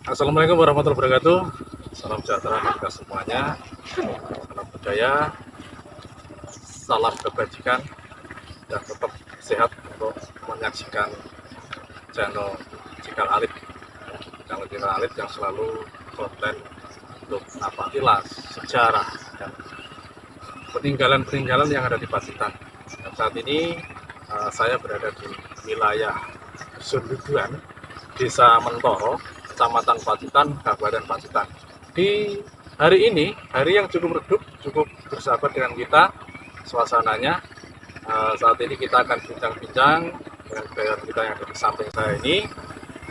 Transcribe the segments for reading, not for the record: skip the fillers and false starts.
Assalamualaikum warahmatullahi wabarakatuh. Salam sejahtera bagi kita semuanya. Salam budaya, salam kebajikan, dan tetap sehat untuk menyaksikan channel Cikal Alit. Channel Cikal Alit yang selalu konten untuk apabila sejarah dan peninggalan-peninggalan yang ada di Pacitan. Dan saat ini saya berada di wilayah Sunduduan, Desa Mentoro, Kecamatan Pacitan, Kabupaten Pacitan. Di hari ini, hari yang cukup redup, cukup bersahabat dengan kita, suasananya. Saat ini kita akan bincang-bincang dengan budaya kita yang ada di samping saya ini.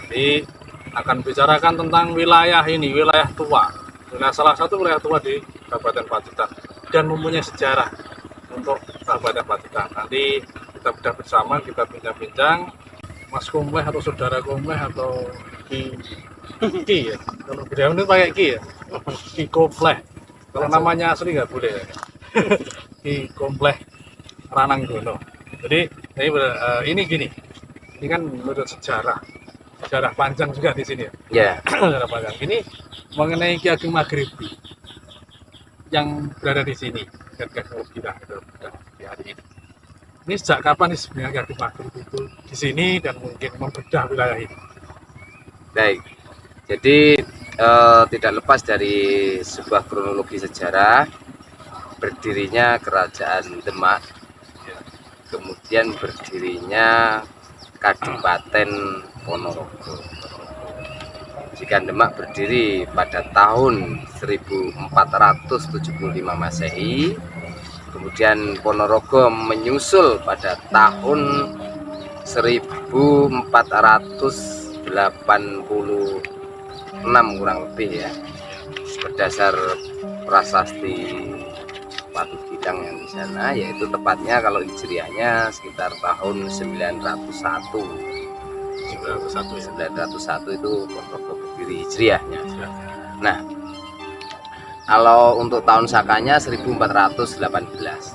Jadi akan bicarakan tentang wilayah ini, wilayah tua. Salah satu wilayah tua di Kabupaten Pacitan dan mempunyai sejarah untuk Kabupaten Pacitan. Nanti kita bedah bersama, kita bincang-bincang. Mas Kompleh atau saudara Kompleh atau Ki ya. Kalau budaya itu pakai Ki ya. Ki Kompleh. Kalau namanya asli nggak boleh ya. Ki Kompleh Ranang Dono. Jadi ini gini. Ini kan menurut sejarah panjang juga di sini ya. Ya. Sejarah panjang. Ini mengenai Ki Ageng Maghribi yang berada di sini dan kita di hari ini. Ini sejak kapan nih sebenarnya Ki Ageng Maghribi itu di sini dan mungkin membedah wilayah ini? Baik, jadi tidak lepas dari sebuah kronologi sejarah berdirinya Kerajaan Demak, kemudian berdirinya Kadipaten Ponorogo. Jika Demak berdiri pada tahun 1475 Masehi, kemudian Ponorogo menyusul pada tahun 1486 kurang lebih ya, berdasar prasasti Watu Bidang yang di sana, yaitu tepatnya kalau hijriahnya sekitar tahun 901 itu Ponorogo berdiri hijriahnya. Nah, kalau untuk tahun sakanya 1418.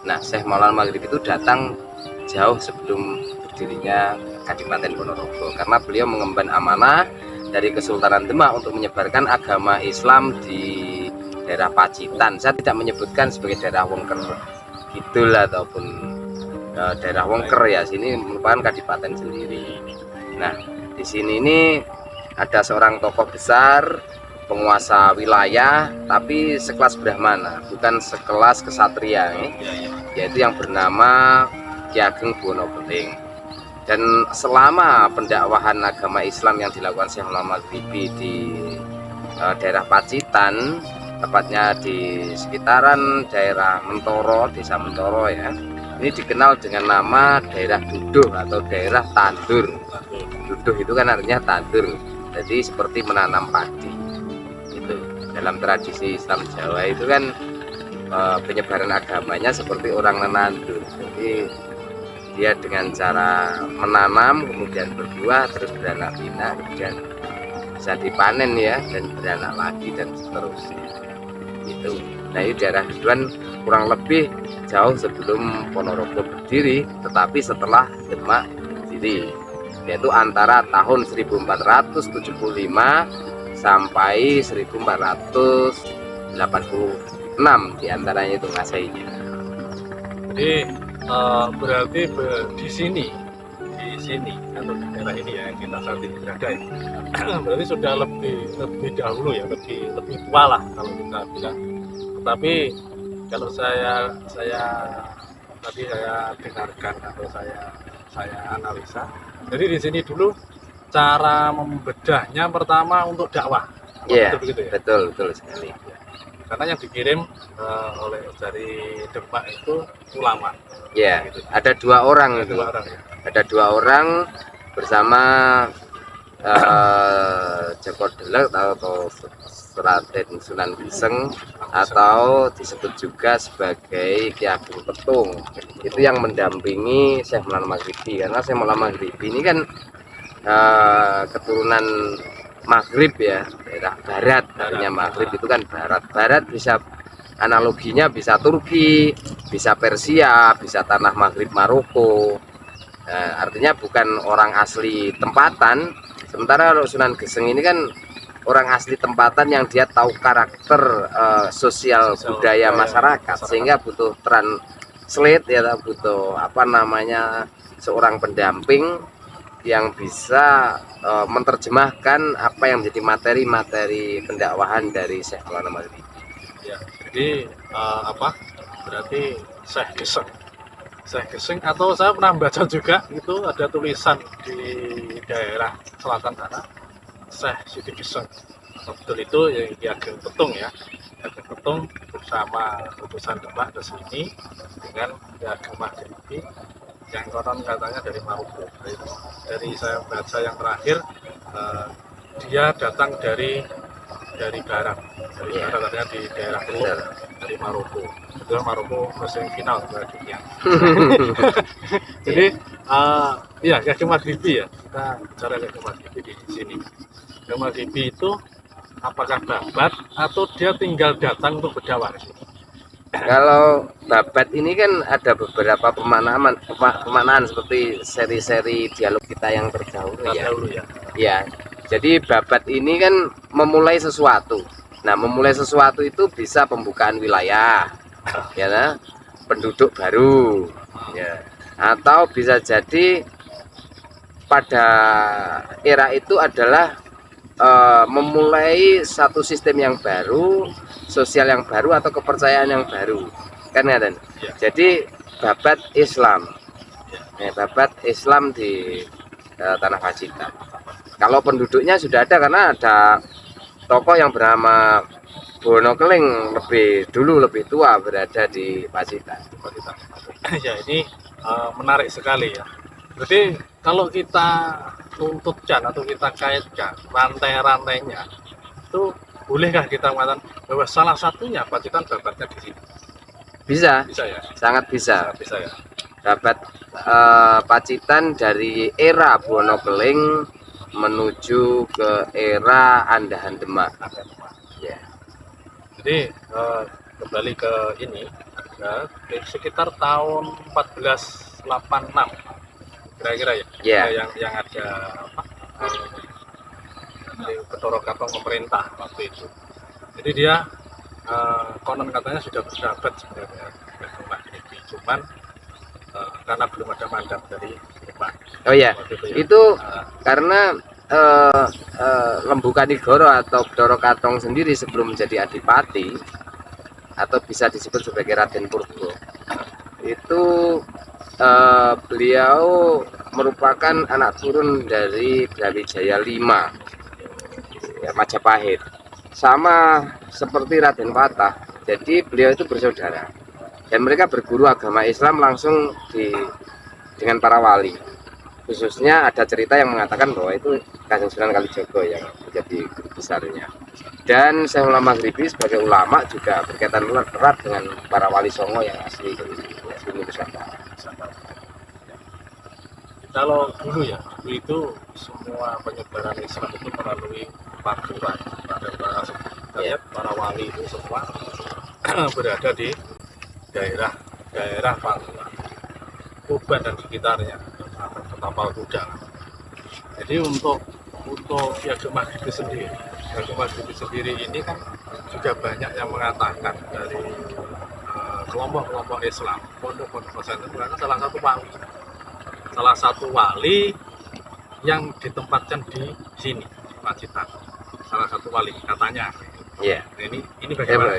Nah, Syekh Maulana Maghribi itu datang jauh sebelum berdirinya Kadipaten Ponorogo, karena beliau mengemban amanah dari Kesultanan Demak untuk menyebarkan agama Islam di daerah Pacitan. Saya tidak menyebutkan sebagai daerah Wongker Kidul ataupun daerah Wongker ya, sini merupakan kadipaten sendiri. Nah, di sini ini ada seorang tokoh besar, penguasa wilayah, tapi sekelas Brahmana, bukan sekelas kesatria, yaitu yang bernama Ki Ageng Buwono Beling. Dan selama pendakwahan agama Islam yang dilakukan Syekh Maulana Maghribi di daerah Pacitan, tepatnya di sekitaran daerah Mentoro, Desa Mentoro ya, ini dikenal dengan nama daerah Duduh atau daerah Tandur. Duduh itu kan artinya tandur, jadi seperti menanam padi. Itu dalam tradisi Islam Jawa itu kan penyebaran agamanya seperti orang menandur. Jadi dia dengan cara menanam, kemudian berbuah, terus beranak pinak, kemudian bisa dipanen ya, dan beranak lagi dan seterusnya. Itu. Nah, ini daerah Duduhan kurang lebih jauh sebelum Ponorogo berdiri, tetapi setelah Demak berdiri, yaitu antara tahun 1475 sampai 1486 diantaranya itu Masehinya. Jadi berarti di sini atau di daerah ini ya yang kita saat ini berada ini berarti sudah lebih dahulu ya, lebih tua lah kalau kita bilang. Tetapi kalau saya dengarkan atau saya analisa, jadi di sini dulu cara membedahnya pertama untuk dakwah. Iya, begitu ya? betul sekali. Karena yang dikirim oleh dari Demak itu ulama. Ya, Gitu. ada dua orang itu. Dua orang ya. Ada dua orang bersama Joko Delek atau Raden Sunan Giseng, atau disebut juga sebagai Ki Ageng Petung. Itu yang mendampingi Syekh Maulana Maghribi, karena Syekh Maulana Maghribi ini kan keturunan Maghrib ya, daerah barat. Artinya Maghrib itu kan barat bisa analoginya bisa Turki, bisa Persia, bisa tanah Maghrib Maroko. Artinya bukan orang asli tempatan. Sementara Sunan Geseng ini kan orang asli tempatan yang dia tahu karakter sosial budaya masyarakat, sehingga butuh translate ya, butuh apa namanya, seorang pendamping yang bisa menerjemahkan apa yang menjadi materi-materi pendakwahan dari Syekh Maulana Maghribi. Ya, jadi apa? Berarti Syekh Geseng atau saya pernah baca juga itu ada tulisan di daerah selatan sana, Syekh Siti Geseng. Betul itu yang di Ageng Petung ya. Ageng Petung bersama utusan Demak ke sini dengan Ki Ageng Maghribi yang konon katanya dari Maroko. Dari saya baca yang terakhir dia datang dari barat, katanya di daerah Teluk dari Maroko. Kebetulan Maroko musim final Piala Dunia. Jadi iya, Ki Ageng Maghribi ya, kita bicara Ki Ageng Maghribi di sini. Ki Ageng Maghribi itu apakah babat atau dia tinggal datang untuk berdakwah di sini? Kalau babat ini kan ada beberapa pemaknaan seperti seri-seri dialog kita yang terdahulu ya. Ya, jadi babat ini kan memulai sesuatu. Nah, memulai sesuatu itu bisa pembukaan wilayah, ya, nah, penduduk baru, ya, atau bisa jadi pada era itu adalah memulai satu sistem yang baru, sosial yang baru, atau kepercayaan yang baru, kan ya, dan jadi babat Islam, ya, babat Islam di Tanah Pacitan. Kalau penduduknya sudah ada karena ada tokoh yang bernama Bono Keling lebih tua berada di Pacitan. Ya, ini menarik sekali ya. Berarti kalau kita tuntutkan atau kita kaitkan rantai-rantainya, itu bolehkah kita mengatakan bahwa salah satunya Pacitan babatnya di sini? Bisa, ya? Sangat bisa. Bisa ya. Babat Pacitan dari era Bono Keling menuju ke era Andahan Demak. Ya. Jadi kembali ke ini, ya, sekitar tahun 1486 kira-kira ya, yang ada Betoro Katong pemerintah waktu itu. Jadi dia konon katanya sudah bersahabat sebenarnya dengan Maghribi, cuman karena belum ada mandat dari Demak. Oh ya, itu karena Lembu Kanigoro atau Betoro Katong sendiri sebelum menjadi adipati atau bisa disebut sebagai Raden Purbo, itu beliau merupakan anak turun dari Brawijaya V, ya, Majapahit, sama seperti Raden Patah. Jadi beliau itu bersaudara dan mereka berguru agama Islam langsung dengan para wali. Khususnya ada cerita yang mengatakan bahwa itu Kanjeng Sunan Kalijogo yang menjadi guru besarnya. Dan Syekh Maulana Maghribi sebagai ulama juga berkaitan erat dengan para wali songo yang asli Nusantara. Kalau dulu ya, dulu itu semua penyebaran Islam itu melalui paguyuban. Para wali itu semua berada di daerah Pantura, Tuban dan sekitarnya, Tapal Kuda. Jadi untuk Ki Ageng Maghribi sendiri ini kan juga banyak yang mengatakan dari kelompok-kelompok Islam, pondok-pondok pesantren, karena salah satu wali yang ditempatkan di sini, di Pacitan. Salah satu wali katanya. Iya. Ini bagaimana?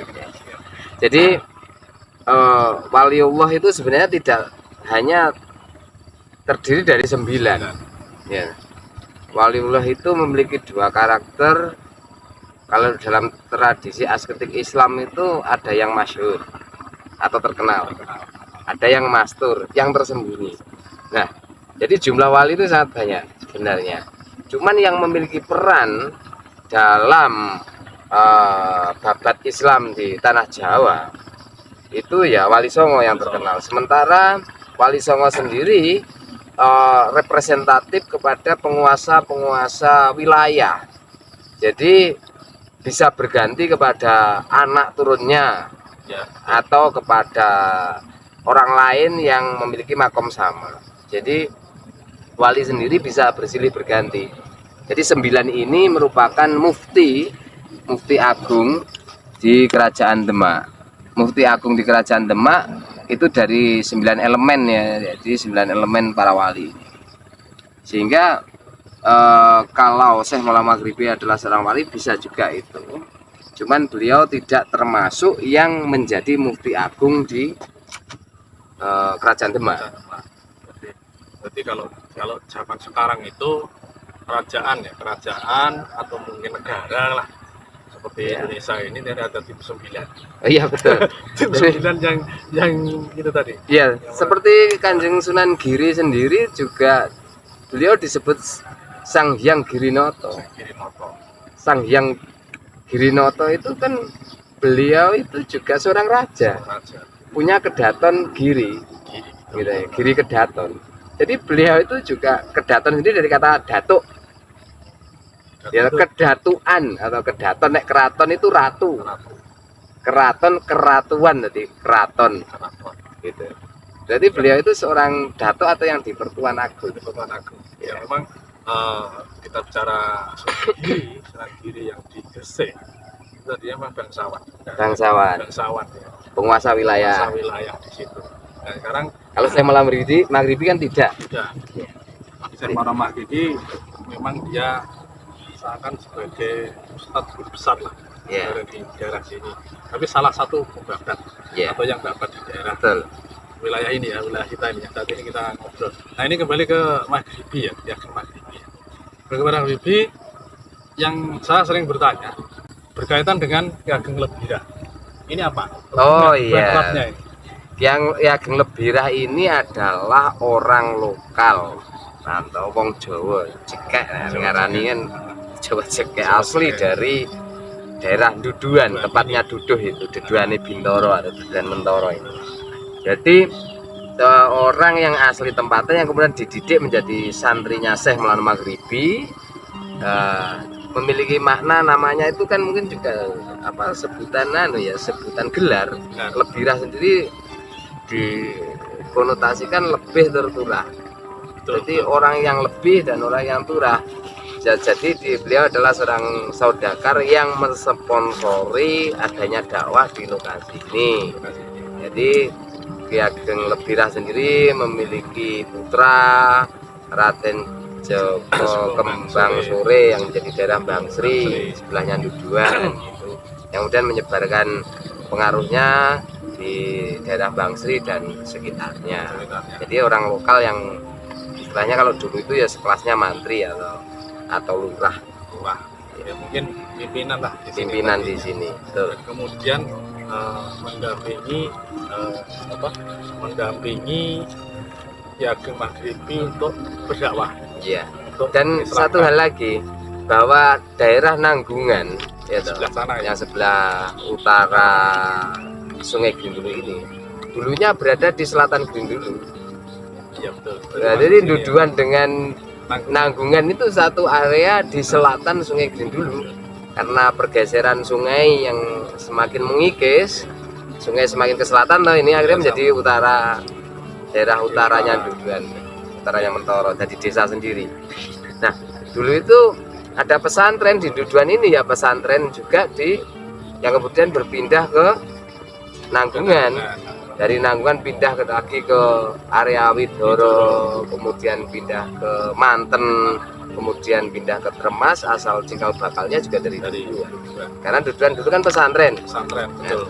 Jadi waliullah itu sebenarnya tidak hanya terdiri dari 9. Ya. Waliullah itu memiliki 2 karakter. Kalau dalam tradisi asketik Islam itu ada yang masyhur atau terkenal, ada yang mastur, yang tersembunyi. Nah, jadi jumlah wali itu sangat banyak sebenarnya. Cuman yang memiliki peran dalam babat Islam di tanah Jawa itu ya Wali Songo yang terkenal. Sementara Wali Songo sendiri representatif kepada penguasa wilayah. Jadi bisa berganti kepada anak turunnya atau kepada orang lain yang memiliki makom sama. Jadi wali sendiri bisa bersilih berganti. Jadi 9 ini merupakan mufti agung di Kerajaan Demak. Mufti agung di Kerajaan Demak itu dari 9 elemen ya, jadi 9 elemen para wali. Sehingga kalau Syekh Maulana Maghribi adalah seorang wali bisa juga itu. Cuman beliau tidak termasuk yang menjadi mufti agung di Kerajaan Demak. Jadi kalau zaman sekarang itu kerajaan atau mungkin negara lah, seperti Indonesia ini ada tim 9. Oh iya betul. Tim 9 yang itu tadi. Iya, seperti Kanjeng Sunan Giri sendiri juga beliau disebut Sang Hyang Girinoto. Sang Hyang Girinoto itu kan beliau itu juga seorang raja. Punya kedaton Giri. Gitu ya, Giri Kedaton. Jadi beliau itu juga kedaton sendiri dari kata datuk. Ya, kedatuan atau kedaton, nek keraton itu ratu. Keraton keratuan, jadi keraton gitu. Jadi beliau itu seorang datuk atau yang di Pertuan Agung. Ya memang kita bicara Sunan Giri yang di Gresik itu dia memang bangsawan ya. Penguasa wilayah di situ. Nah sekarang kalau saya Maulana Maghribi kan tidak. Saya Maulana Maghribi memang dia seakan sebagai ustadz guru besar lah di daerah sini. Tapi salah satu pembabat atau yang babat di daerah wilayah ini ya, wilayah kita ini. Saat ini kita ngobrol. Nah ini kembali ke Maghribi ya, ke Maghribi. Kepada Maghribi yang saya sering bertanya berkaitan dengan Ki Ageng Lebira. Ini apa? Oh iya. Ini. Yang Ki Ageng Lebira ini adalah orang lokal atau wong Jawa cekek ngarani kan Jawa cekek asli dari daerah Duduhan, tepatnya Duduh itu, Duduhane Bintoro atau Duduhan Mentoro ini. Jadi orang yang asli tempatnya yang kemudian dididik menjadi santrinya Syekh Maulana Maghribi, memiliki makna, namanya itu kan mungkin juga apa sebutan sebutan gelar. Lebira sendiri dikonotasikan lebih terturah. Jadi orang yang lebih dan orang yang turah. Jadi beliau adalah seorang saudagar yang mensponsori adanya dakwah di lokasi ini. Jadi Ki Ageng Lebira sendiri memiliki putra Raden Joko Kembang Sore yang menjadi daerah Bangsri, sebelahnya Duduhan gitu. Yang kemudian menyebarkan pengaruhnya di daerah Bangsri dan sekitarnya. Jadi orang lokal yang istilahnya kalau dulu itu ya sekelasnya mantri atau lurah. Ya mungkin pimpinan lah di sini. Betul. Kemudian mendampingi Ki Ageng Maghribi untuk berdakwah. Iya. Dan satu hal lagi, bahwa daerah Nanggungan sebelah sana yang sebelah utara Sungai Grindulu ini dulunya berada di selatan Grindulu. Iya betul. Nah, jadi Duduhan dengan Nanggungan itu satu area di selatan Sungai Grindulu. Karena pergeseran sungai yang semakin mengikis, sungai semakin ke selatan, ini akhirnya menjadi daerah utaranya Duduhan, utaranya Mentoro, jadi desa sendiri. Nah, dulu itu ada pesantren di Duduhan ini ya, pesantren juga yang kemudian berpindah ke Nanggungan. Dari Nanggungan pindah lagi ke area Widoro, kemudian pindah ke Manten, kemudian pindah ke Tremas, asal cikal bakalnya juga dari Duduhan. Karena Duduhan dulu kan pesantren. Betul.